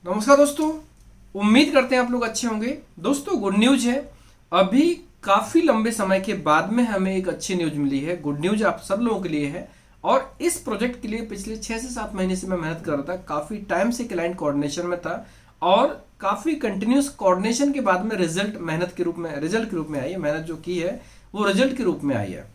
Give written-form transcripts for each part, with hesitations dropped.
नमस्कार दोस्तों, उम्मीद करते हैं आप लोग अच्छे होंगे। दोस्तों गुड न्यूज है, अभी काफी लंबे समय के बाद में हमें एक अच्छी न्यूज मिली है। गुड न्यूज आप सब लोगों के लिए है और इस प्रोजेक्ट के लिए पिछले 6 से 7 महीने से मैं मेहनत कर रहा था। काफी टाइम से क्लाइंट कोऑर्डिनेशन में था और काफी कंटिन्यूस कोऑर्डिनेशन के बाद में रिजल्ट रिजल्ट के रूप में आई है। मेहनत जो की है वो रिजल्ट के रूप में आई है।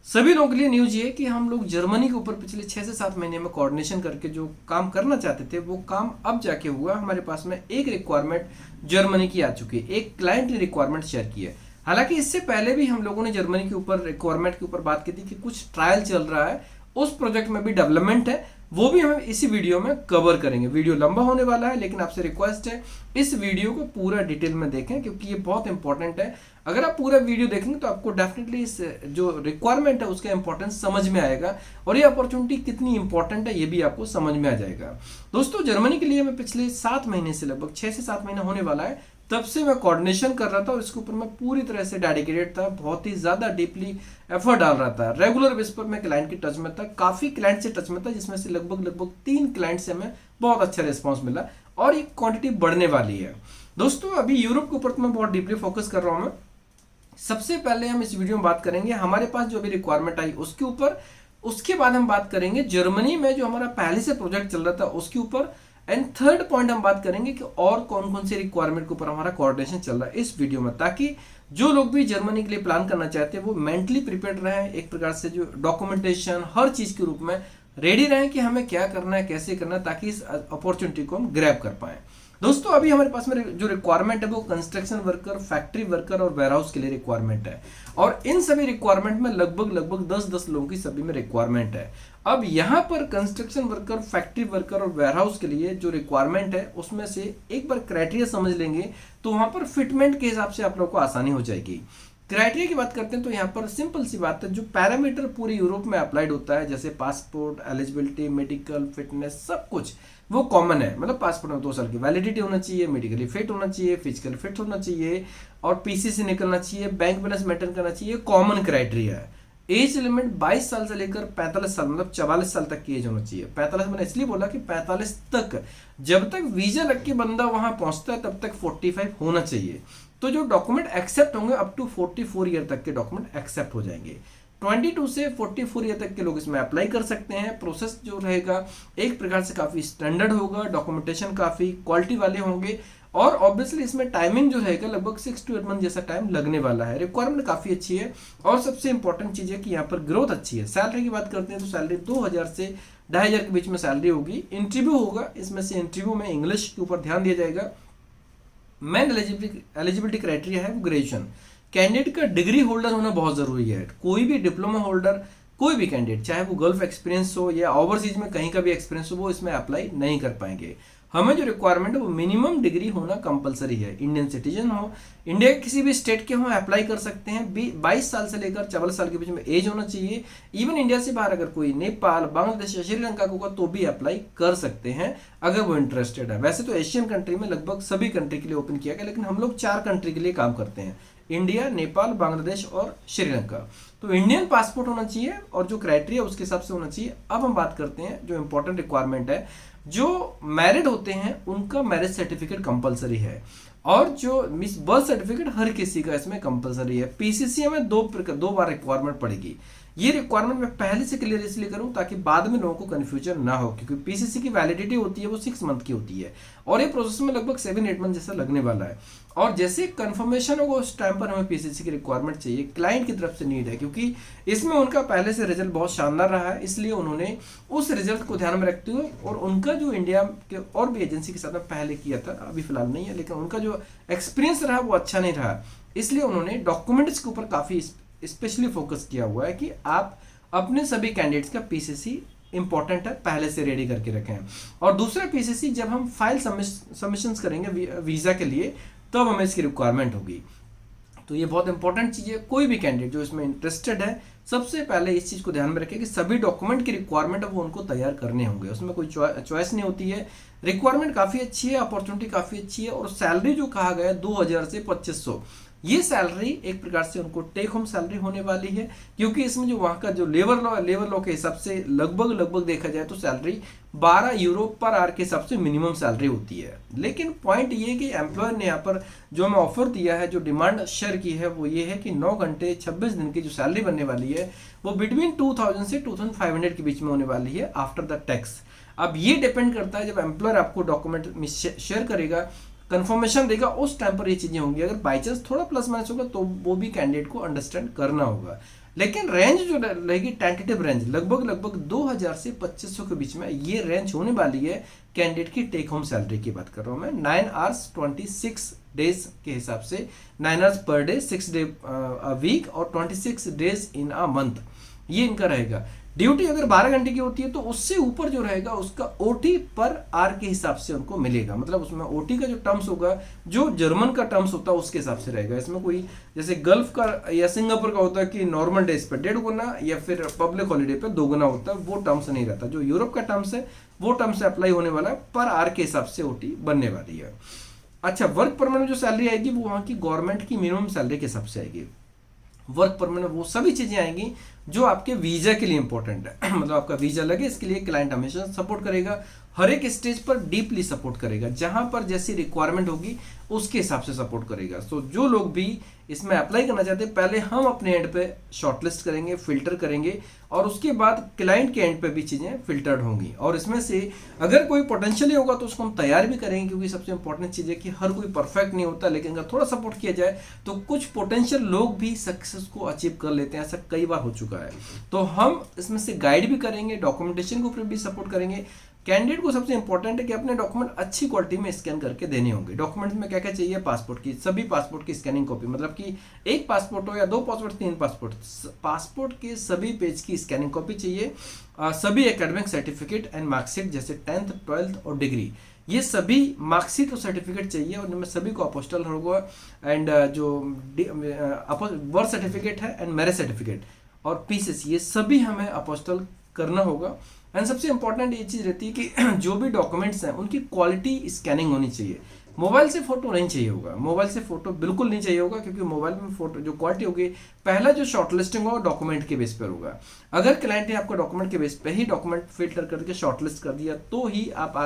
सभी लोगों के लिए न्यूज ये कि हम लोग जर्मनी के ऊपर पिछले 6 से 7 महीने में कोऑर्डिनेशन करके जो काम करना चाहते थे वो काम अब जाके हुआ। हमारे पास में एक रिक्वायरमेंट जर्मनी की आ चुकी है, एक क्लाइंट ने रिक्वायरमेंट शेयर की है। हालांकि इससे पहले भी हम लोगों ने जर्मनी के ऊपर रिक्वायरमेंट के ऊपर बात की थी कि कुछ ट्रायल चल रहा है, उस प्रोजेक्ट में भी डेवलपमेंट है, वो भी हम इसी वीडियो में कवर करेंगे। वीडियो लंबा होने वाला है लेकिन आपसे रिक्वेस्ट है इस वीडियो को पूरा डिटेल में देखें क्योंकि ये बहुत इंपॉर्टेंट है। अगर आप पूरा वीडियो देखेंगे तो आपको डेफिनेटली इस जो रिक्वायरमेंट है उसका इंपॉर्टेंस समझ में आएगा और ये अपॉर्चुनिटी कितनी इंपॉर्टेंट है ये भी आपको समझ में आ जाएगा। दोस्तों जर्मनी के लिए मैं पिछले 7 महीने से, लगभग 6 से 7 महीना होने वाला है, तब से मैं कोऑर्डिनेशन कर रहा था और इसके ऊपर मैं पूरी तरह से डेडिकेटेड था, बहुत ही ज्यादा डीपली एफर्ट डाल रहा था। रेगुलर बेस पर मैं क्लाइंट के टच में था, काफी क्लाइंट से टच में था, जिसमें से लगभग 3 क्लाइंट से हमें बहुत अच्छा रिस्पॉन्स मिला और ये क्वांटिटी बढ़ने वाली है। दोस्तों अभी यूरोप के ऊपर तो मैं बहुत डीपली फोकस कर रहा हूं। मैं सबसे पहले हम इस वीडियो में बात करेंगे हमारे पास जो अभी रिक्वायरमेंट आई उसके ऊपर, उसके बाद हम बात करेंगे जर्मनी में जो हमारा पहले से प्रोजेक्ट चल रहा था उसके ऊपर, एंड थर्ड पॉइंट हम बात करेंगे कि और कौन कौन से रिक्वायरमेंट के ऊपर हमारा कोऑर्डिनेशन चल रहा है इस वीडियो में, ताकि जो लोग भी जर्मनी के लिए प्लान करना चाहते हैं वो मेंटली प्रिपेयर्ड रहे, एक प्रकार से जो डॉक्यूमेंटेशन हर चीज के रूप में रेडी रहे कि हमें क्या करना है, कैसे करना है, ताकि इस अपॉर्चुनिटी को हम ग्रैब कर पाए। दोस्तों अभी हमारे पास में जो रिक्वायरमेंट है वो कंस्ट्रक्शन वर्कर, फैक्ट्री वर्कर और वेयरहाउस के लिए रिक्वायरमेंट है और इन सभी रिक्वायरमेंट में लगभग 10-10 लोगों की सभी में रिक्वायरमेंट है। अब यहाँ पर कंस्ट्रक्शन वर्कर, फैक्ट्री वर्कर और वेयरहाउस के लिए जो रिक्वायरमेंट है उसमें से एक बार क्राइटेरिया समझ लेंगे तो वहां पर फिटमेंट के हिसाब से आप लोगों को आसानी हो जाएगी। क्राइटेरिया की बात करते हैं तो यहाँ पर सिंपल सी बात है, जो पैरामीटर पूरे यूरोप में अप्लाइड होता है जैसे पासपोर्ट, एलिजिबिलिटी, मेडिकल, फिटनेस, सब कुछ वो कॉमन है। मतलब पासपोर्ट में 2 साल की वैलिडिटी होना चाहिए, मेडिकली फिट होना चाहिए, फिजिकली फिट होना चाहिए और पीसी से निकलना चाहिए, बैंक बैलेंस मेंटेन करना चाहिए, कॉमन क्राइटेरिया है। एज लिमिट 22 साल से लेकर 45 साल, मतलब 44 साल तक की एज होना चाहिए। 45 मैंने इसलिए बोला कि 45 तक, जब तक वीजा लग के बंदा वहां पहुंचता है तब तक 45 होना चाहिए। तो जो डॉक्यूमेंट एक्सेप्ट होंगे अप टू 44 ईयर तक के डॉक्यूमेंट एक्सेप्ट हो जाएंगे। 22 से 44 ईयर तक के लोग इसमें अप्लाई कर सकते हैं। प्रोसेस जो रहेगा एक प्रकार से काफी स्टैंडर्ड होगा, डॉक्यूमेंटेशन काफी क्वालिटी वाले होंगे और ऑब्वियसली इसमें टाइमिंग जो रहेगा लगभग 6 to 8 मंथ जैसा टाइम लगने वाला है। रिक्वायरमेंट काफी अच्छी है और सबसे इंपॉर्टेंट चीज है कि यहाँ पर ग्रोथ अच्छी है। सैलरी की बात करते हैं तो सैलरी 2000 से 2500 के बीच में सैलरी होगी। इंटरव्यू होगा, इसमें से इंटरव्यू में इंग्लिश के ऊपर ध्यान दिया जाएगा। मेन एलिजिबिलिटी क्राइटेरिया है वो ग्रेजुएशन। कैंडिडेट का डिग्री होल्डर होना बहुत जरूरी है। कोई भी डिप्लोमा होल्डर, कोई भी कैंडिडेट, चाहे वो गल्फ एक्सपीरियंस हो या ओवरसीज में कहीं का भी एक्सपीरियंस हो, वो इसमें अप्लाई नहीं कर पाएंगे। हमें जो रिक्वायरमेंट है वो मिनिमम डिग्री होना कंपलसरी है। इंडियन सिटीजन हो, इंडिया के किसी भी स्टेट के हो अप्लाई कर सकते हैं। 22 साल से लेकर 44 साल के बीच में एज होना चाहिए। इवन इंडिया से बाहर अगर कोई नेपाल, बांग्लादेश या श्रीलंका का होगा तो भी अप्लाई कर सकते हैं अगर वो इंटरेस्टेड है। वैसे तो एशियन कंट्री में लगभग सभी कंट्री के लिए ओपन किया गया, लेकिन हम लोग 4 कंट्री के लिए काम करते हैं, इंडिया, नेपाल, बांग्लादेश और श्रीलंका। तो इंडियन पासपोर्ट होना चाहिए और जो क्राइटेरिया उसके हिसाब से होना चाहिए। अब हम बात करते हैं जो इंपॉर्टेंट रिक्वायरमेंट है, जो मैरिड होते हैं उनका मैरिज सर्टिफिकेट कंपलसरी है और जो बर्थ सर्टिफिकेट हर किसी का इसमें कंपलसरी है। पीसीसी में 2 बार रिक्वायरमेंट पड़ेगी। ये रिक्वायरमेंट मैं पहले से क्लियर इसलिए करूं ताकि बाद में लोगों को कंफ्यूजन ना हो, क्योंकि पीसीसी की वैलिडिटी होती है वो 6 मंथ की होती है और ये प्रोसेस में लगभग 7-8 मंथ जैसा लगने वाला है। और जैसे कंफर्मेशन होगा उस टाइम पर हमें पीसीसी की रिक्वायरमेंट चाहिए। क्लाइंट की तरफ से नीड है क्योंकि इसमें उनका पहले से रिजल्ट बहुत शानदार रहा है, इसलिए उन्होंने उस रिजल्ट को ध्यान में रखते हुए और उनका जो इंडिया के और भी एजेंसी के साथ में पहले किया था, अभी फिलहाल नहीं है, लेकिन उनका जो एक्सपीरियंस रहा वो अच्छा नहीं रहा, इसलिए उन्होंने डॉक्यूमेंट्स के ऊपर काफी स्पेशली फोकस किया हुआ है कि आप अपने सभी कैंडिडेट्स का पीसीसी इंपॉर्टेंट है पहले से रेडी करके रखें। और दूसरा पीसीसी जब हम फाइल सबमिशंस करेंगे वीजा के लिए तब हमें इसकी रिक्वायरमेंट होगी। तो ये बहुत इंपॉर्टेंट चीज है। कोई भी कैंडिडेट जो इसमें इंटरेस्टेड है सबसे पहले इस चीज को ध्यान में रखें कि सभी डॉक्यूमेंट की रिक्वायरमेंट है वो उनको तैयार करने होंगे, उसमें कोई चॉइस नहीं होती है। रिक्वायरमेंट काफी अच्छी है, अपॉर्चुनिटी काफी अच्छी है और सैलरी जो कहा गया है 2000 से 2500, ये सैलरी एक प्रकार से उनको टेक होम सैलरी होने वाली है, क्योंकि इसमें जो वहाँ का जो लेबर लॉ के हिसाब से लगभग देखा जाए तो सैलरी 12 यूरो पर आवर के हिसाब से मिनिमम सैलरी होती है। लेकिन पॉइंट ये कि एम्प्लॉयर ने यहाँ पर जो हमें ऑफर दिया है, जो डिमांड शेयर की है, वो ये है कि 9 घंटे 26 दिन की जो सैलरी बनने वाली है वो बिटवीन 2000 से 2500 के बीच में होने वाली है आफ्टर द टैक्स। अब ये डिपेंड करता है, जब एम्प्लॉयर आपको डॉक्यूमेंट में शेयर करेगा, कंफर्मेशन देगा, उस टाइम पर ये चीजें होंगी। अगर बाई चांस थोड़ा प्लस माइनस होगा तो वो भी कैंडिडेट को अंडरस्टैंड करना होगा। लेकिन रेंज जो रहेगी, टेंटेटिव रेंज लगभग 2000 से 2500 के बीच में ये रेंज होने वाली है कैंडिडेट की टेक होम सैलरी की बात कर रहा हूं मैं। 9 आवर्स 26 डेज के हिसाब से, 9 hours per day, 6 day a week और 26 डेज इन अ मंथ, ये इनका रहेगा। ड्यूटी अगर 12 घंटे की होती है तो उससे ऊपर जो रहेगा उसका ओटी पर आर के हिसाब से उनको मिलेगा। मतलब उसमें ओटी का जो टर्म्स होगा, जो जर्मन का टर्म्स होता है उसके हिसाब से रहेगा। इसमें कोई जैसे गल्फ का या सिंगापुर का होता है कि नॉर्मल डेज पर 1.5 गुना या फिर पब्लिक हॉलीडे पर 2 गुना होता है, वो टर्म्स नहीं रहता। जो यूरोप का टर्म्स है वो टर्म्स अप्लाई होने वाला है, पर आर के हिसाब से ओटी बनने वाली है। अच्छा, वर्क परमिट में जो सैलरी आएगी वो वहाँ की गवर्नमेंट की मिनिमम सैलरी के हिसाब से आएगी। वर्क परमिट में वो सभी चीजें आएंगी जो आपके वीजा के लिए इंपॉर्टेंट है। मतलब आपका वीजा लगे, इसके लिए क्लाइंट हमेशा सपोर्ट करेगा, हर एक स्टेज पर डीपली सपोर्ट करेगा, जहां पर जैसी रिक्वायरमेंट होगी उसके हिसाब से सपोर्ट करेगा। तो जो लोग भी इसमें अप्लाई करना चाहते हैं, पहले हम अपने एंड पे शॉर्टलिस्ट करेंगे, फिल्टर करेंगे, और उसके बाद क्लाइंट के एंड पे भी चीजें फिल्टर्ड होंगी। और इसमें से अगर कोई पोटेंशियली होगा तो उसको हम तैयार भी करेंगे, क्योंकि सबसे इंपॉर्टेंट चीज है कि हर कोई परफेक्ट नहीं होता, लेकिन अगर थोड़ा सपोर्ट किया जाए तो कुछ पोटेंशियल लोग भी सक्सेस को अचीव कर लेते हैं। ऐसा कई बार हो चुका है। तो हम इसमें से गाइड भी करेंगे, डॉक्यूमेंटेशन के ऊपर भी सपोर्ट करेंगे। कैंडिडेट को सबसे इंपॉर्टेंट है कि अपने डॉक्यूमेंट अच्छी क्वालिटी में स्कैन करके देने होंगे। डॉक्यूमेंट में क्या क्या चाहिए? पासपोर्ट की, सभी पासपोर्ट की स्कैनिंग कॉपी, मतलब कि एक पासपोर्ट हो या 2 पासपोर्ट, 3 पासपोर्ट, पासपोर्ट के सभी पेज की स्कैनिंग कॉपी चाहिए। सभी एकेडमिक सर्टिफिकेट एंड मार्कशीट, जैसे 10th 12th और डिग्री, ये सभी मार्कशीट और सर्टिफिकेट चाहिए, और इनमें सभी को अपोस्टल होगा। एंड जो बर्थ सर्टिफिकेट है एंड मैरिज सर्टिफिकेट और पीसीएस, ये सभी हमें अपोस्टल करना होगा। एंड सबसे इंपॉर्टेंट ये चीज रहती है कि जो भी डॉक्यूमेंट्स हैं उनकी क्वालिटी स्कैनिंग होनी चाहिए। मोबाइल से फोटो नहीं चाहिए होगा, मोबाइल से फोटो बिल्कुल नहीं चाहिए होगा, क्योंकि मोबाइल में फोटो जो क्वालिटी होगी, पहला जो शॉर्टलिस्टिंग होगा डॉक्यूमेंट के बेस पर होगा। अगर क्लाइंट ने आपको डॉक्यूमेंट के बेस पे ही डॉक्यूमेंट फिल्टर करके शॉर्टलिस्ट कर दिया तो ही आप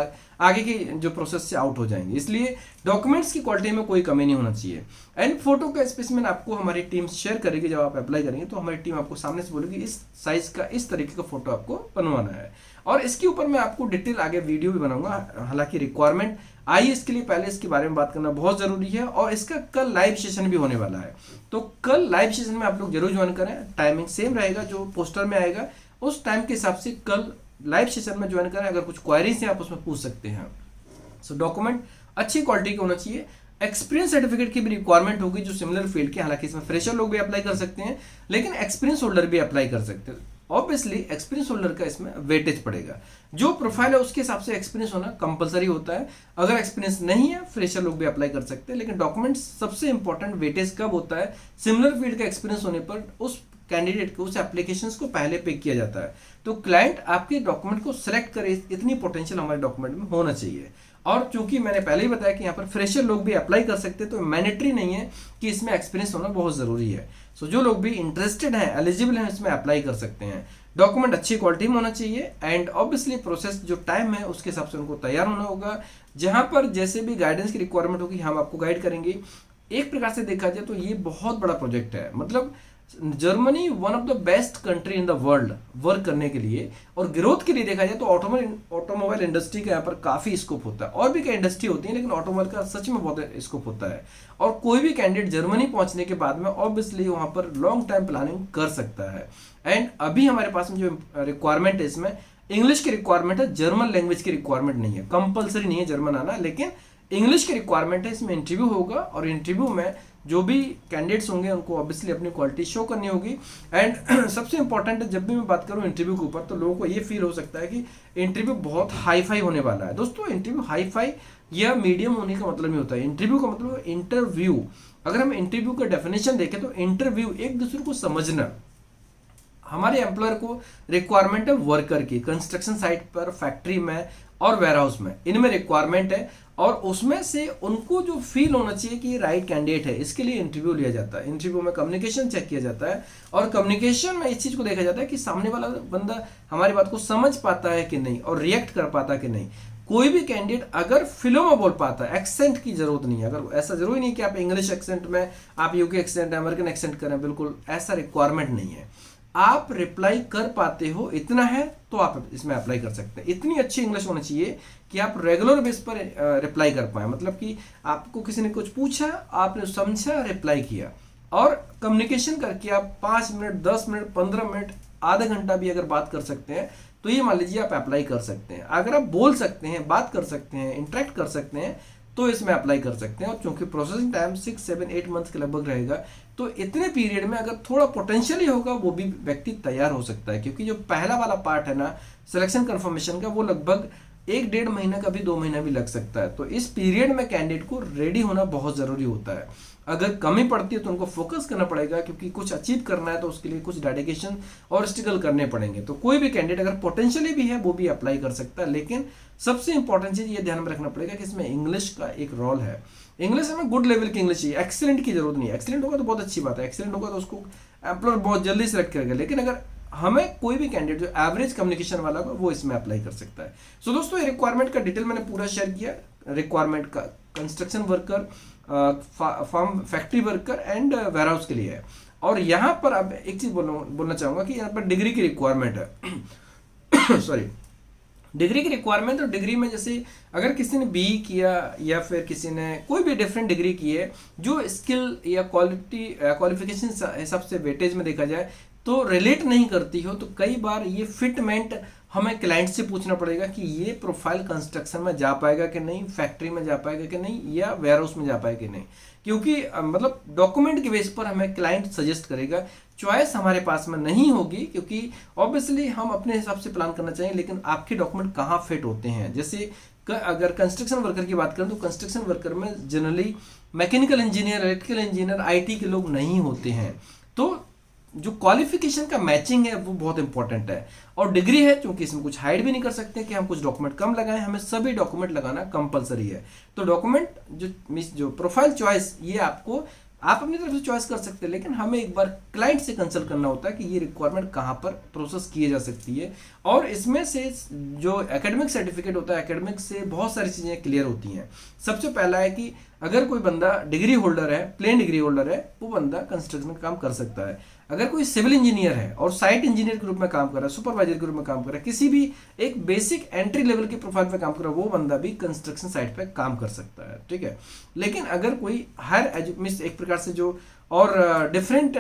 आगे की जो प्रोसेस से आउट हो जाएंगे। इसलिए डॉक्यूमेंट्स की क्वालिटी में कोई कमी नहीं होना चाहिए। एंड फोटो का स्पेसिमेन आपको हमारी टीम शेयर करेगी। जब आप अप्लाई करेंगे तो हमारी टीम आपको सामने से बोलेगी इस साइज का, इस तरीके का फोटो आपको बनवाना है, और इसके ऊपर मैं आपको डिटेल आगे वीडियो भी बनाऊंगा। हालांकि रिक्वायरमेंट आई, इसके लिए पहले इसके बारे में बात करना बहुत जरूरी है, और इसका कल लाइव सेशन भी होने वाला है। तो कल लाइव सेशन में आप लोग जरूर ज्वाइन करें। टाइमिंग सेम रहेगा जो पोस्टर में आएगा, उस टाइम के हिसाब से कल लाइव सेशन में ज्वाइन करें। अगर कुछ क्वायरीज हैं आप उसमें पूछ सकते हैं। सो डॉक्यूमेंट अच्छी क्वालिटी का होना चाहिए। एक्सपीरियंस सर्टिफिकेट की भी रिक्वायरमेंट होगी जो सिमिलर फील्ड के, हालांकि इसमें फ्रेशर लोग भी अप्लाई कर सकते हैं, लेकिन एक्सपीरियंस होल्डर भी अप्लाई कर सकते हैं। ऑब्वियसली एक्सपीरियंस होल्डर का इसमें वेटेज पड़ेगा। जो प्रोफाइल है उसके हिसाब से एक्सपीरियंस होना कंपलसरी होता है। अगर एक्सपीरियंस नहीं है, फ्रेशर लोग भी अप्लाई कर सकते हैं, लेकिन डॉक्यूमेंट्स सबसे इंपॉर्टेंट वेटेज कब होता है? सिमिलर फील्ड का एक्सपीरियंस होने पर उस कैंडिडेट को, उस एप्लीकेशंस को पहले पिक किया जाता है। तो क्लाइंट आपके डॉक्यूमेंट को सिलेक्ट करे, इतनी पोटेंशियल हमारे डॉक्यूमेंट में होना चाहिए। और चूंकि मैंने पहले ही बताया कि यहाँ पर फ्रेशर लोग भी अप्लाई कर सकते हैं, तो मैंडेटरी नहीं है कि इसमें एक्सपीरियंस होना बहुत जरूरी है। सो जो लोग भी इंटरेस्टेड हैं, एलिजिबल हैं, इसमें अप्लाई कर सकते हैं। डॉक्यूमेंट अच्छी क्वालिटी में होना चाहिए, एंड ऑब्वियसली प्रोसेस जो टाइम है उसके हिसाब से उनको तैयार होना होगा। जहां पर जैसे भी गाइडेंस की रिक्वायरमेंट होगी हम आपको गाइड करेंगे। एक प्रकार से देखा जाए तो ये बहुत बड़ा प्रोजेक्ट है। मतलब Germany one of the best country in the world work करने के लिए, और ग्रोथ के लिए देखा जाए तो ऑटोमोबाइल इंडस्ट्री का यहाँ पर काफी स्कोप होता है। और भी कई इंडस्ट्री होती है, लेकिन ऑटोमोबाइल का सच में बहुत स्कोप होता है। और कोई भी कैंडिडेट जर्मनी पहुंचने के बाद में ऑब्वियसली वहां पर लॉन्ग टाइम प्लानिंग कर सकता है। एंड अभी हमारे पास में जो रिक्वायरमेंट है, इसमें इंग्लिश की रिक्वायरमेंट है, जर्मन लैंग्वेज की रिक्वायरमेंट नहीं है। कंपलसरी नहीं है जर्मन आना, लेकिन इंग्लिश की रिक्वायरमेंट है। इसमें इंटरव्यू होगा, और इंटरव्यू में जो भी कैंडिडेट्स होंगे उनको ऑब्वियसली अपनी क्वालिटी शो करनी होगी। एंड सबसे इंपॉर्टेंट है, जब भी मैं बात करूं इंटरव्यू के ऊपर, तो लोगों को ये फील हो सकता है कि इंटरव्यू बहुत हाई फाई होने वाला है। दोस्तों, इंटरव्यू हाई फाई या मीडियम होने का मतलब नहीं होता है। इंटरव्यू का मतलब इंटरव्यू। अगर हम इंटरव्यू का डेफिनेशन देखें तो इंटरव्यू एक दूसरे को समझना, हमारे एम्प्लॉयर को रिक्वायरमेंट है वर्कर की, कंस्ट्रक्शन साइट पर, फैक्ट्री में और वेयरहाउस में, इनमें रिक्वायरमेंट है। और उसमें से उनको जो फील होना चाहिए कि ये राइट कैंडिडेट है, इसके लिए इंटरव्यू लिया जाता है। इंटरव्यू में कम्युनिकेशन चेक किया जाता है, और कम्युनिकेशन में इस चीज को देखा जाता है कि सामने वाला बंदा हमारी बात को समझ पाता है कि नहीं और रिएक्ट कर पाता है कि नहीं। कोई भी कैंडिडेट अगर फिलो में बोल पाता है, एक्सेंट की जरूरत नहीं है, अगर ऐसा जरूरी नहीं कि आप इंग्लिश एक्सेंट में, आप यूके एक्सेंट, अमेरिकन एक्सेंट करें, बिल्कुल ऐसा रिक्वायरमेंट नहीं है। आप रिप्लाई कर पाते हो इतना है तो आप इसमें अप्लाई कर सकते हैं। इतनी अच्छी इंग्लिश होनी चाहिए कि आप रेगुलर बेस पर रिप्लाई कर पाए, मतलब कि आपको किसी ने कुछ पूछा, आपने समझा, रिप्लाई किया, और कम्युनिकेशन करके आप 5 मिनट, 10 मिनट, 15 मिनट, आधा घंटा भी अगर बात कर सकते हैं तो ये मान लीजिए आप अप्लाई कर सकते हैं। अगर आप बोल सकते हैं, बात कर सकते हैं, इंटरेक्ट कर सकते हैं तो इसमें अप्लाई कर सकते हैं। और चूंकि प्रोसेसिंग टाइम 6, 7, 8 मंथ्स के लगभग रहेगा, तो इतने पीरियड में अगर थोड़ा पोटेंशियली होगा वो भी व्यक्ति तैयार हो सकता है। क्योंकि जो पहला वाला पार्ट है ना सिलेक्शन कंफर्मेशन का, वो लगभग 1-1.5 महीना का भी, 2 महीना भी लग सकता है। तो इस पीरियड में कैंडिडेट को रेडी होना बहुत जरूरी होता है। अगर कमी पड़ती है तो उनको फोकस करना पड़ेगा, क्योंकि कुछ अचीव करना है तो उसके लिए कुछ डेडिकेशन और स्ट्रगल करने पड़ेंगे। तो कोई भी कैंडिडेट अगर पोटेंशियली भी है वो भी अप्लाई कर सकता है। लेकिन सबसे इंपॉर्टेंट चीज ये ध्यान में रखना पड़ेगा कि इसमें इंग्लिश का एक रोल है। इंग्लिश हमें गुड लेवल की इंग्लिश चाहिए, एक्सीलेंट की जरूरत नहीं है। एक्सीलेंट होगा तो बहुत अच्छी बात है, एक्सीलेंट होगा तो उसको एम्प्लॉयर बहुत जल्दी सिलेक्ट करेगा। लेकिन अगर हमें कोई भी कैंडिडेट जो एवरेज कम्युनिकेशन वाला होगा वो इसमें अप्लाई कर सकता है। सो दोस्तों, ये रिक्वायरमेंट का डिटेल मैंने पूरा शेयर किया। रिक्वायरमेंट का construction worker, farm factory worker and warehouse के लिए है। और यहाँ पर अब एक चीज बोलना चाहूंगा कि यहाँ पर डिग्री की रिक्वायरमेंट है सॉरी, डिग्री की रिक्वायरमेंट। और डिग्री में जैसे अगर किसी ने बीई किया या फिर किसी ने कोई भी डिफरेंट डिग्री की है, जो स्किल या क्वालिफिकेशन हिसाब से वेटेज में देखा जाए तो रिलेट नहीं करती हो, तो कई बार ये फिटमेंट हमें क्लाइंट से पूछना पड़ेगा कि ये प्रोफाइल कंस्ट्रक्शन में जा पाएगा कि नहीं, फैक्ट्री में जा पाएगा कि नहीं, या वेयरहाउस में जा पाएगा कि नहीं। क्योंकि मतलब डॉक्यूमेंट के बेस पर हमें क्लाइंट सजेस्ट करेगा, चॉइस हमारे पास में नहीं होगी। क्योंकि ऑब्वियसली हम अपने हिसाब से प्लान करना चाहिए, लेकिन आपके डॉक्यूमेंट कहाँ फिट होते हैं। जैसे अगर कंस्ट्रक्शन वर्कर की बात करें तो कंस्ट्रक्शन वर्कर में generally mechanical engineer, electrical engineer, IT के लोग नहीं होते हैं। तो जो क्वालिफिकेशन का मैचिंग है वो बहुत इंपॉर्टेंट है। और डिग्री है, क्योंकि इसमें कुछ हाइड भी नहीं कर सकते कि हम कुछ डॉक्यूमेंट कम लगाएं, हमें सभी डॉक्यूमेंट लगाना कंपलसरी है। तो डॉक्यूमेंट जो प्रोफाइल चॉइस, ये आप अपनी तरफ से चॉइस कर सकते हैं, लेकिन हमें एक बार क्लाइंट से कंसल्ट करना होता है कि ये रिक्वायरमेंट कहाँ पर प्रोसेस किए जा सकती है। और इसमें से जो एकेडमिक सर्टिफिकेट होता है, एकेडमिक से बहुत सारी चीजें क्लियर होती हैं। सबसे पहला है कि अगर कोई बंदा डिग्री होल्डर है, प्लेन डिग्री होल्डर है, वो बंदा कंस्ट्रक्शन का काम कर सकता है। अगर कोई सिविल इंजीनियर है और साइट इंजीनियर के रूप में काम कर रहा है, सुपरवाइजर के रूप में काम कर रहा है, किसी भी एक बेसिक एंट्री लेवल की प्रोफाइल पे काम कर रहा है, वो बंदा भी कंस्ट्रक्शन साइट पे काम कर सकता है, ठीक है। लेकिन अगर कोई हायर मींस एक प्रकार से जो और डिफरेंट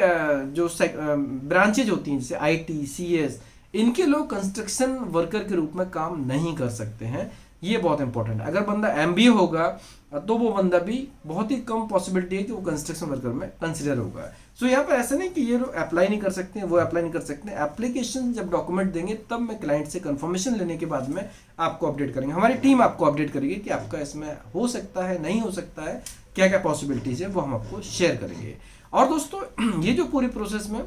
जो ब्रांचेज होती हैं, जैसे आईटी, सीएस, इनके लोग कंस्ट्रक्शन वर्कर के रूप में काम नहीं कर सकते हैं। ये बहुत इंपॉर्टेंट है। अगर बंदा एमबीए होगा तो वो बंदा भी बहुत ही कम पॉसिबिलिटी है कि वो कंस्ट्रक्शन वर्कर में कंसिडर होगा। सो यहाँ पर ऐसा नहीं कि ये लोग अप्लाई नहीं कर सकते हैं, वो अप्लाई नहीं कर सकते हैं। एप्लीकेशन जब डॉक्यूमेंट देंगे तब मैं क्लाइंट से कंफर्मेशन लेने के बाद में आपको अपडेट करेंगे, हमारी टीम आपको अपडेट करेगी कि आपका इसमें हो सकता है, नहीं हो सकता है, क्या क्या पॉसिबिलिटीज है, वो हम आपको शेयर करेंगे। और दोस्तों, ये जो पूरी प्रोसेस में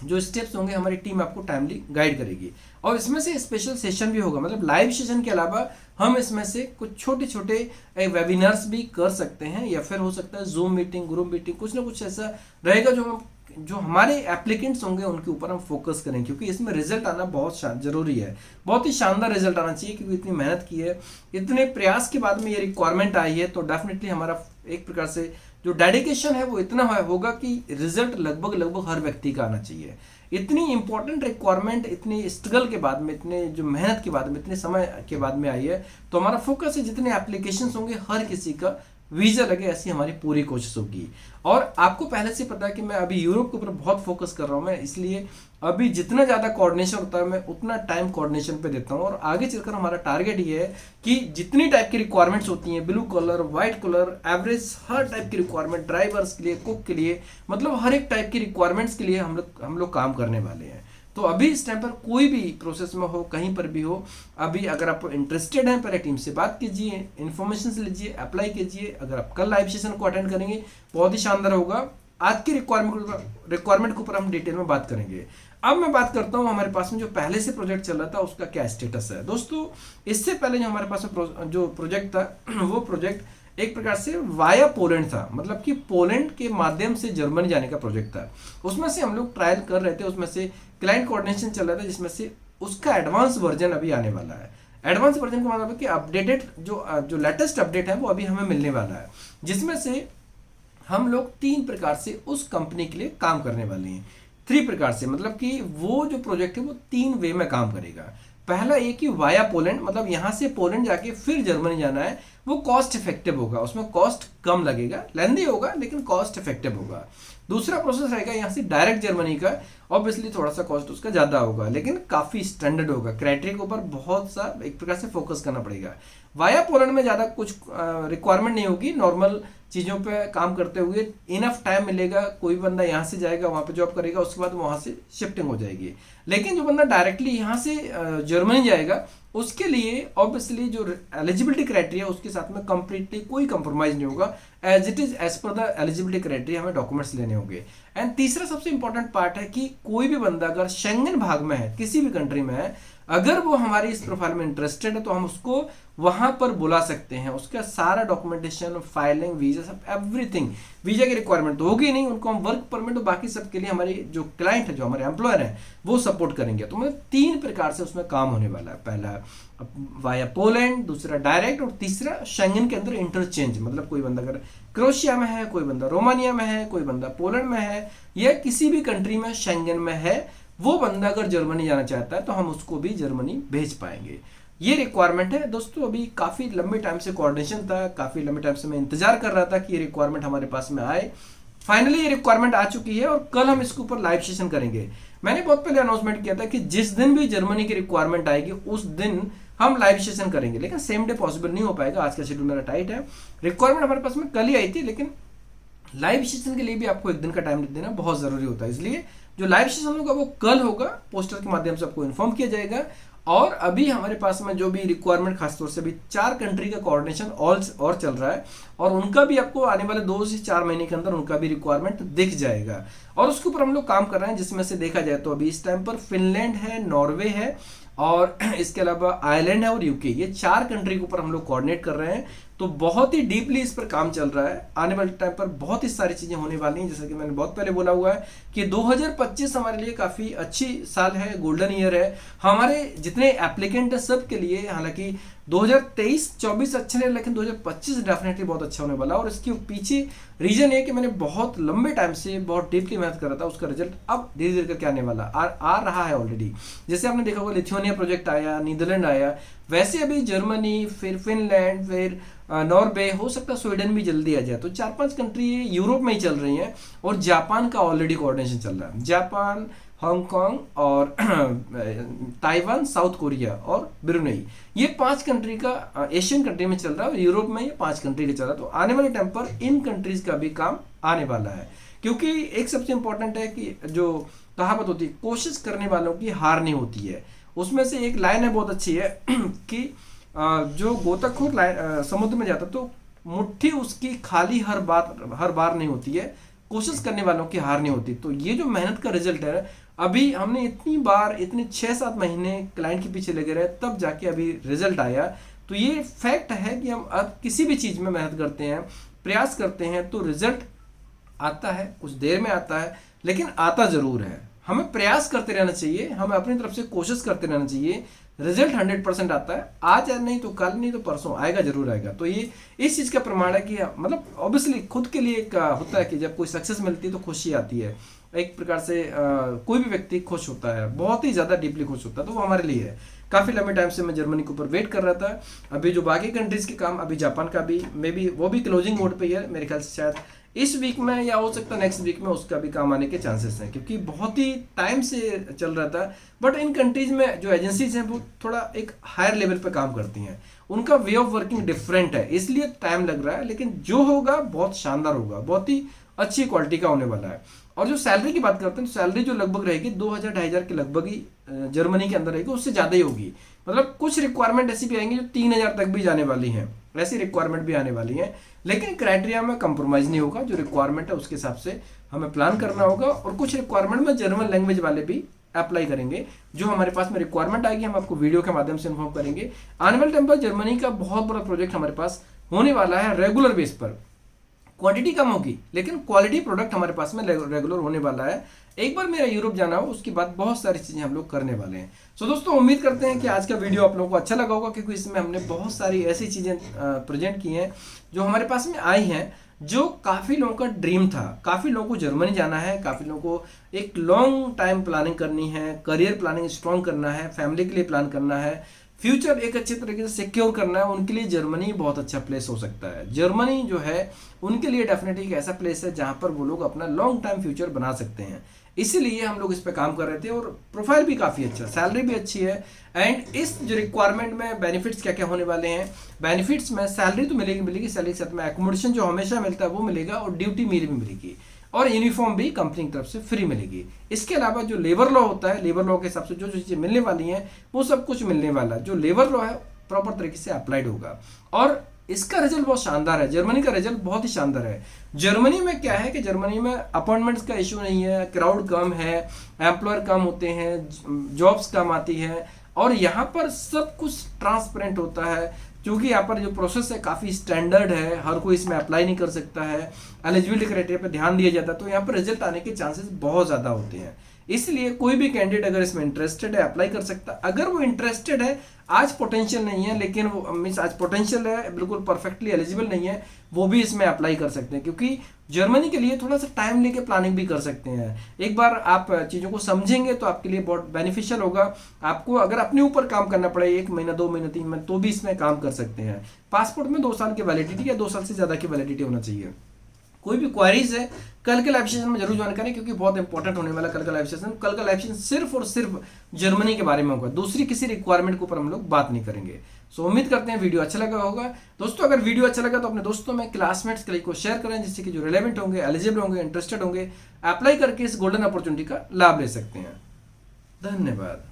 जो स्टेप्स होंगे, हमारी टीम आपको टाइमली गाइड करेगी। और इसमें से स्पेशल सेशन भी होगा, मतलब लाइव सेशन के अलावा हम इसमें से कुछ छोटे छोटे वेबिनार्स भी कर सकते हैं, या फिर हो सकता है जूम मीटिंग, ग्रुप मीटिंग, कुछ ना कुछ ऐसा रहेगा जो हमारे एप्लीकेंट्स होंगे उनके ऊपर हम फोकस करें। क्योंकि इसमें रिजल्ट आना बहुत जरूरी है, बहुत ही शानदार रिजल्ट आना चाहिए। क्योंकि इतनी मेहनत की है, इतने प्रयास के बाद में ये रिक्वायरमेंट आई है, तो डेफिनेटली हमारा एक प्रकार से जो डेडिकेशन है वो इतना होगा कि रिजल्ट लगभग हर व्यक्ति का आना चाहिए। इतनी इंपॉर्टेंट रिक्वायरमेंट इतनी स्ट्रगल के बाद में, इतने जो मेहनत के बाद में, इतने समय के बाद में आई है, तो हमारा फोकस है जितने एप्लीकेशंस होंगे हर किसी का वीजा लगे, ऐसी हमारी पूरी कोशिश होगी। और आपको पहले से पता है कि मैं अभी यूरोप के ऊपर बहुत फोकस कर रहा हूं मैं, इसलिए अभी जितना ज्यादा कोऑर्डिनेशन होता है मैं उतना टाइम कोऑर्डिनेशन पे देता हूं। और आगे चलकर हमारा टारगेट ये है कि जितनी टाइप की रिक्वायरमेंट्स होती हैं, blue colour, white colour, average, हर टाइप की रिक्वायरमेंट, ड्राइवर्स के लिए, कुक के लिए, मतलब हर एक टाइप की रिक्वायरमेंट्स के लिए हम लोग काम करने वाले हैं। तो अभी इस टाइम पर कोई भी प्रोसेस में हो, कहीं पर भी हो, अभी अगर आप इंटरेस्टेड हैं, पहले टीम से बात कीजिए, इन्फॉर्मेशन लीजिए, अप्लाई कीजिए। अगर आप कल लाइव सेशन को अटेंड करेंगे बहुत ही शानदार होगा। आज की रिक्वायरमेंट के ऊपर हम डिटेल में बात करेंगे। अब मैं बात करता हूँ हमारे पास में जो पहले से प्रोजेक्ट चल रहा था उसका क्या स्टेटस है। दोस्तों इससे पहले जो हमारे पास जो प्रोजेक्ट था वो प्रोजेक्ट एक प्रकार से वाया पोलैंड था, मतलब कि पोलैंड के माध्यम से जर्मनी जाने का प्रोजेक्ट था। उसमें से हम लोग ट्रायल कर रहे थे, उसमें से क्लाइंट कोऑर्डिनेशन चल रहा था, जिसमें से उसका एडवांस वर्जन अभी आने वाला है। एडवांस वर्जन का मतलब है कि अपडेटेड जो लेटेस्ट अपडेट है वो अभी हमें मिलने वाला है, जिसमें से हम लोग 3 प्रकार से उस कंपनी के लिए काम करने वाले हैं। 3 प्रकार से मतलब कि वो जो प्रोजेक्ट है वो 3 वे में काम करेगा। पहला ये कि वाया पोलैंड, मतलब यहाँ से पोलैंड जाके फिर जर्मनी जाना है, वो कॉस्ट इफेक्टिव होगा, उसमें कॉस्ट कम लगेगा, लेंदी होगा लेकिन कॉस्ट इफेक्टिव होगा। दूसरा प्रोसेस रहेगा यहाँ से डायरेक्ट जर्मनी का, ऑब्वियसली थोड़ा सा कॉस्ट उसका ज़्यादा होगा लेकिन काफ़ी स्टैंडर्ड होगा, क्राइटेरिया के ऊपर बहुत सा एक प्रकार से फोकस करना पड़ेगा। वाया पोलैंड में ज़्यादा कुछ रिक्वायरमेंट नहीं होगी, नॉर्मल चीज़ों पे काम करते हुए इनफ टाइम मिलेगा, कोई बंदा यहाँ से जाएगा वहाँ पे जॉब करेगा, उसके बाद वहाँ से शिफ्टिंग हो जाएगी। लेकिन जो बंदा डायरेक्टली यहाँ से जर्मनी जाएगा उसके लिए ऑब्वियसली जो एलिजिबिलिटी क्राइटेरिया उसके साथ में कंप्लीटली कोई कंप्रोमाइज नहीं होगा, एज इट इज एज पर द एलिजिबिलिटी क्राइटेरिया हमें डॉक्यूमेंट्स लेने होंगे। एंड तीसरा सबसे इंपॉर्टेंट पार्ट है कि कोई भी बंदा अगर शेंगन भाग में है, किसी भी कंट्री में है, अगर वो हमारी इस प्रोफाइल में इंटरेस्टेड है तो हम उसको वहां पर बुला सकते हैं। उसका सारा डॉक्यूमेंटेशन, फाइलिंग, वीजा, सब एवरीथिंग, वीजा की रिक्वायरमेंट तो होगी नहीं, उनको हम वर्क परमिट और बाकी सब के लिए हमारी जो क्लाइंट है, जो हमारे एम्प्लॉयर है, वो सपोर्ट करेंगे। तो मतलब 3 प्रकार से उसमें काम होने वाला है। पहला वाया पोलैंड, दूसरा डायरेक्ट, और तीसरा शेंगन के अंदर इंटरचेंज, मतलब कोई बंदा अगर क्रोएशिया में है, कोई बंदा रोमानिया में है, कोई बंदा पोलैंड में है, या किसी भी कंट्री में शेंगन में है, वो बंदा अगर जर्मनी जाना चाहता है तो हम उसको भी जर्मनी भेज पाएंगे। ये रिक्वायरमेंट है दोस्तों। अभी काफ़ी लंबे टाइम से कोऑर्डिनेशन था, काफ़ी लंबे टाइम से मैं इंतजार कर रहा था कि ये रिक्वायरमेंट हमारे पास में आए। फाइनली ये रिक्वायरमेंट आ चुकी है और कल हम इसके ऊपर लाइव सेशन करेंगे। मैंने बहुत पहले अनाउंसमेंट किया था कि जिस दिन भी जर्मनी की रिक्वायरमेंट आएगी उस दिन हम लाइव सेशन करेंगे, लेकिन सेम डे पॉसिबल नहीं हो पाएगा, आज का शेड्यूल मेरा टाइट है। रिक्वायरमेंट हमारे पास में कल ही आई थी, लेकिन लाइव सेशन के लिए भी आपको एक दिन का टाइम देना बहुत जरूरी होता है, इसलिए जो लाइव सेशन होगा वो कल होगा, पोस्टर के माध्यम से आपको इन्फॉर्म किया जाएगा। और अभी हमारे पास में जो भी रिक्वायरमेंट, खासतौर से अभी 4 कंट्री का कोऑर्डिनेशन और चल रहा है, और उनका भी आपको आने वाले 2 से 4 महीने के अंदर उनका भी रिक्वायरमेंट दिख जाएगा, और उसके ऊपर हम लोग काम कर रहे हैं। जिसमें से देखा जाए तो अभी इस टाइम पर फिनलैंड है, नॉर्वे है, और इसके अलावा आयरलैंड है और यूके, ये 4 कंट्री के ऊपर हम लोग कोऑर्डिनेट कर रहे हैं। तो बहुत ही डीपली इस पर काम चल रहा है। आने वाले टाइम पर बहुत ही सारी चीजें होने वाली हैं, जैसे कि मैंने बहुत पहले बोला हुआ है कि 2025 हमारे लिए काफी अच्छी साल है, गोल्डन ईयर है हमारे जितने एप्लीकेंट है सब के लिए। हालांकि 2023-24 अच्छे रहे, लेकिन 2025 डेफिनेटली बहुत अच्छा होने वाला। और इसके पीछे रीजन ये कि मैंने बहुत लंबे टाइम से बहुत डीपली मेहनत कर रहा था, उसका रिजल्ट अब धीरे धीरे करके आने वाला आ रहा है ऑलरेडी। जैसे आपने देखा होगा लिथुआनिया प्रोजेक्ट आया, नीदरलैंड आया, वैसे अभी जर्मनी, फिर फिनलैंड, फिर नॉर्वे, हो सकता है स्वीडन भी जल्दी आ जाए। तो 4-5 कंट्री यूरोप में ही चल रही हैं, और जापान का ऑलरेडी कोऑर्डिनेशन चल रहा है। जापान, हांगकांग और ताइवान, साउथ कोरिया और ब्रुनेई, ये 5 कंट्री का एशियन कंट्री में चल रहा है, और यूरोप में ये 5 कंट्री का चल रहा है। तो आने वाले टाइम पर इन कंट्रीज का भी काम आने वाला है, क्योंकि एक सबसे इंपॉर्टेंट है कि जो कहावत होती है, कोशिश करने वालों की हार नहीं होती है। उसमें से एक लाइन है बहुत अच्छी है कि जो गोताखोर समुद्र में जाता तो मुट्ठी उसकी खाली हर बार नहीं होती है, कोशिश करने वालों की हार नहीं होती। तो ये जो मेहनत का रिजल्ट है, अभी हमने इतनी बार, इतने 6-7 महीने क्लाइंट के पीछे लगे रहे, तब जाके अभी रिजल्ट आया। तो ये फैक्ट है कि हम अब किसी भी चीज में मेहनत करते हैं, प्रयास करते हैं, तो रिजल्ट आता है, कुछ देर में आता है, लेकिन आता जरूर है। हमें प्रयास करते रहना चाहिए, हमें अपनी तरफ से कोशिश करते रहना चाहिए। रिजल्ट 100% आता है, आज नहीं तो कल, नहीं तो परसों आएगा, जरूर आएगा। तो ये इस चीज का प्रमाण है कि मतलब ऑब्वियसली खुद के लिए एक होता है कि जब कोई सक्सेस मिलती है तो खुशी आती है, एक प्रकार से कोई भी व्यक्ति खुश होता है, बहुत ही ज्यादा डीपली खुश होता है। तो वो हमारे लिए है। काफी लंबे टाइम से मैं जर्मनी के ऊपर वेट कर रहा था। अभी जो बाकी कंट्रीज के काम, अभी जापान का भी मे बी वो भी क्लोजिंग मोड पे ही है, मेरे ख्याल से शायद इस वीक में या हो सकता है नेक्स्ट वीक में उसका भी काम आने के चांसेस हैं, क्योंकि बहुत ही टाइम से चल रहा था। बट इन कंट्रीज में जो एजेंसीज हैं वो थोड़ा एक हायर लेवल पे काम करती हैं, उनका वे ऑफ वर्किंग डिफरेंट है, इसलिए टाइम लग रहा है। लेकिन जो होगा बहुत शानदार होगा, बहुत ही अच्छी क्वालिटी का होने वाला है। और जो सैलरी की बात करते हैं तो सैलरी जो लगभग रहेगी 2000-2500 के लगभग ही जर्मनी के अंदर रहेगी, उससे ज़्यादा ही होगी। मतलब कुछ रिक्वायरमेंट ऐसी भी आएंगी जो 3000 तक भी जाने वाली हैं, ऐसी रिक्वायरमेंट भी आने वाली हैं। लेकिन क्राइटेरिया में कंप्रोमाइज नहीं होगा, जो रिक्वायरमेंट है उसके हिसाब से हमें प्लान करना होगा। और कुछ रिक्वायरमेंट में जर्मन लैंग्वेज वाले भी अप्लाई करेंगे। जो हमारे पास में रिक्वायरमेंट आएगी हम आपको वीडियो के माध्यम से इन्फॉर्म करेंगे। आने वाले टाइम पर जर्मनी का बहुत बड़ा प्रोजेक्ट हमारे पास होने वाला है रेगुलर बेस पर। क्वांटिटी कम होगी लेकिन क्वालिटी प्रोडक्ट हमारे पास में रेगुलर होने वाला है। एक बार मेरा यूरोप जाना हो उसके बाद बहुत सारी चीजें हम लोग करने वाले हैं। सो दोस्तों उम्मीद करते हैं कि आज का वीडियो आप लोगों को अच्छा लगा होगा, क्योंकि इसमें हमने बहुत सारी ऐसी चीजें प्रेजेंट की हैं जो हमारे पास में आई हैं, जो काफ़ी लोगों का ड्रीम था। काफ़ी लोगों को जर्मनी जाना है, काफ़ी लोगों को एक लॉन्ग टाइम प्लानिंग करनी है, करियर प्लानिंग स्ट्रॉन्ग करना है, फैमिली के लिए प्लान करना है, फ्यूचर एक अच्छे तरीके से सिक्योर करना है, उनके लिए जर्मनी बहुत अच्छा प्लेस हो सकता है। जर्मनी जो है उनके लिए डेफिनेटली एक ऐसा प्लेस है जहां पर वो लोग अपना लॉन्ग टाइम फ्यूचर बना सकते हैं। इसीलिए हम लोग इस पे काम कर रहे थे और प्रोफाइल भी काफ़ी अच्छा, सैलरी भी अच्छी है। एंड इस जो रिक्वायरमेंट में बेनिफिट्स क्या क्या होने वाले हैं, बेनिफिट्स में सैलरी तो मिलेगी, सैलरी के साथ में एकोमोडेशन जो हमेशा मिलता है वो मिलेगा, और ड्यूटी मील भी मिलेगी, और यूनिफॉर्म भी कंपनी की तरफ से फ्री मिलेगी। इसके अलावा जो लेबर लॉ होता है, लेबर लॉ के हिसाब से जो जो चीज़ें मिलने वाली हैं वो सब कुछ मिलने वाला है। जो लेबर लॉ है प्रॉपर तरीके से अप्लाइड होगा, और इसका रिजल्ट बहुत शानदार है। जर्मनी का रिजल्ट बहुत ही शानदार है। जर्मनी में क्या है कि जर्मनी में अपॉइंटमेंट्स का इशू नहीं है, क्राउड कम है, एम्प्लॉयर कम होते हैं, जॉब्स कम आती है, और यहाँ पर सब कुछ ट्रांसपेरेंट होता है। क्योंकि यहाँ पर जो प्रोसेस है काफ़ी स्टैंडर्ड है, हर कोई इसमें अप्लाई नहीं कर सकता है, एलिजिबिलिटी क्राइटेरिया पर ध्यान दिया जाता है, तो यहाँ पर रिजल्ट आने के चांसेस बहुत ज़्यादा होते हैं। इसलिए कोई भी कैंडिडेट अगर इसमें इंटरेस्टेड है अप्लाई कर सकता। अगर वो इंटरेस्टेड है, आज पोटेंशियल नहीं है लेकिन वो मीन्स आज पोटेंशियल है, बिल्कुल परफेक्टली एलिजिबल नहीं है, वो भी इसमें अप्लाई कर सकते हैं। क्योंकि जर्मनी के लिए थोड़ा सा टाइम लेके प्लानिंग भी कर सकते हैं। एक बार आप चीज़ों को समझेंगे तो आपके लिए बहुत बेनिफिशियल होगा। आपको अगर अपने ऊपर काम करना पड़े 1 महीना 2 महीना 3 महीना तो भी इसमें काम कर सकते हैं। पासपोर्ट में 2 साल की वैलिडिटी या 2 साल से ज़्यादा की वैलिडिटी होना चाहिए। कोई भी क्वारीज है कल के लाइव सेशन में जरूर ज्वाइन करें, क्योंकि बहुत इंपॉर्टेंट होने वाला कल का लाइव सेशन। कल का लाइव सेशन सिर्फ और सिर्फ जर्मनी के बारे में होगा, दूसरी किसी रिक्वायरमेंट के ऊपर हम लोग बात नहीं करेंगे। सो उम्मीद करते हैं वीडियो अच्छा लगा होगा। दोस्तों अगर वीडियो अच्छा लगा तो अपने दोस्तों में, क्लासमेट्स के को शेयर करें, जिससे कि जो रिलेवेंट होंगे, एलिजिबल होंगे, इंटरेस्टेड होंगे, अप्लाई करके इस गोल्डन अपॉर्चुनिटी का लाभ ले सकते हैं। धन्यवाद।